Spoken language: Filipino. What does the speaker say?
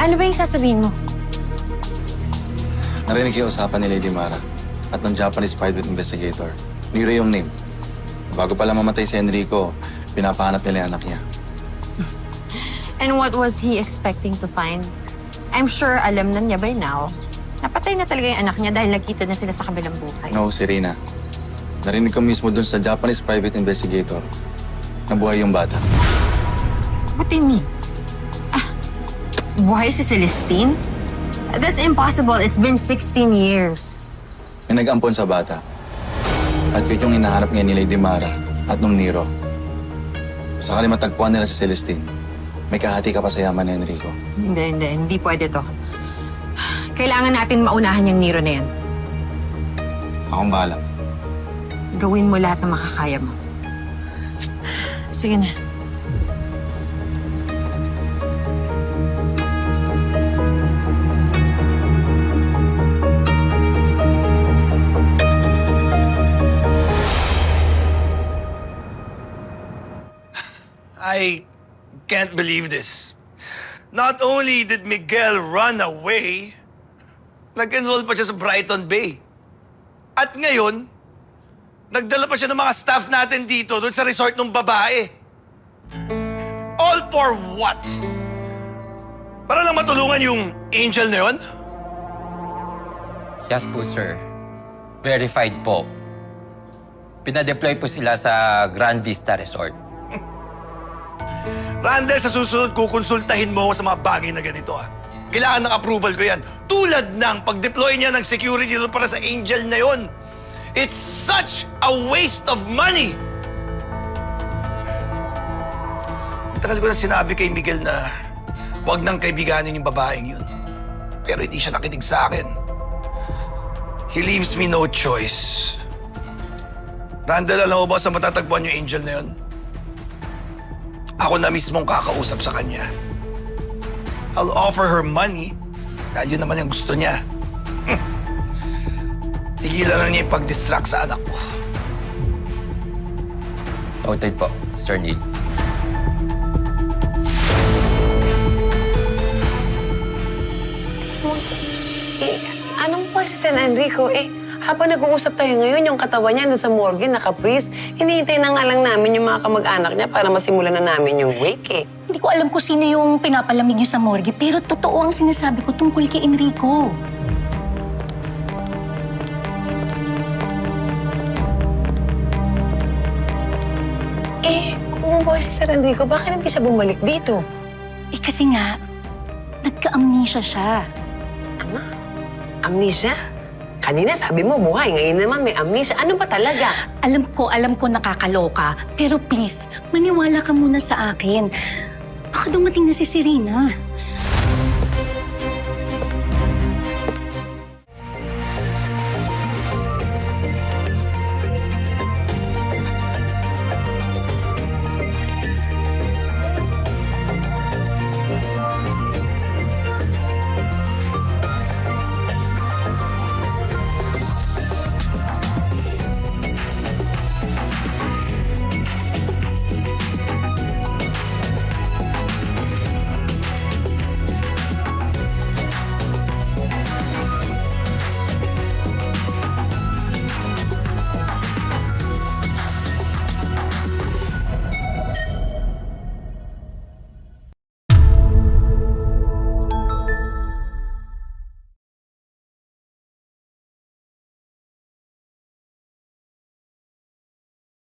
Ano ba yung sasabihin mo? Narinig yung usapan ni Lady Mara at ng Japanese private investigator. Niro yung name. Bago pala mamatay si Enrico, pinapahanap nila yung anak niya. And what was he expecting to find? I'm sure alam na niya by now. Napatay na talaga yung anak niya dahil nagkita na sila sa kabilang buhay. No, Serena. Narinig ko mismo dun sa Japanese private investigator na buhay yung bata. What do you mean? Buhay si Celestine? That's impossible. It's been 16 years. May nag-ampon sa bata. At yun yung hinahanap ngayon ni Lady Mara at nung Nero. Sakali matagpuan nila si Celestine, may kahati ka pa sa yaman ni Enrico. Hindi pwede to. Kailangan natin maunahan yung Nero na yan. Akong bahala. Gawin mo lahat ng makakaya mo. Sige na. I can't believe this. Not only did Miguel run away, nag-enroll pa siya sa Brighton Bay. At ngayon, nagdala pa siya ng mga staff natin dito doon sa resort ng babae. All for what? Para lang matulungan yung angel na yun? Yes po, sir. Verified po. Pinadeploy po sila sa Grand Vista Resort. Randall, sa susunod, kukonsultahin mo ako sa mga bagay na ganito, ha? Kailangan ng approval ko yan. Tulad ng pag-deploy niya ng security doon para sa angel na yon. It's such a waste of money! Tagal ko na sinabi kay Miguel na huwag nang kaibiganin yung babaeng yun. Pero hindi siya nakinig sa akin. He leaves me no choice. Randall, alam mo ba saan matatagpuan yung angel na yun? Ako na mismong kakausap sa kanya. I'll offer her money dahil yun naman yung gusto niya. Tigilan lang niya yung pag-distract sa anak ko. Noted po, Sir Neil. Anong po si San Enrico? Habang nag-uusap tayo ngayon, yung katawan niya doon sa morgue, naka-freeze, hinihintay na nga lang namin yung mga kamag-anak niya para masimulan na namin yung wake, Hindi ko alam kung sino yung pinapalamig niyo sa morgue, pero totoo ang sinasabi ko tungkol kay Enrico. Kung buhay si San Enrico, bakit hindi siya bumalik dito? Kasi nga, nagka-amnesia siya. Ano? Amnesia? Kanina sabi mo buhay, ngayon naman may amnesia. Ano ba talaga? Alam ko nakakaloka, pero please, maniwala ka muna sa akin. Baka dumating na si Serena.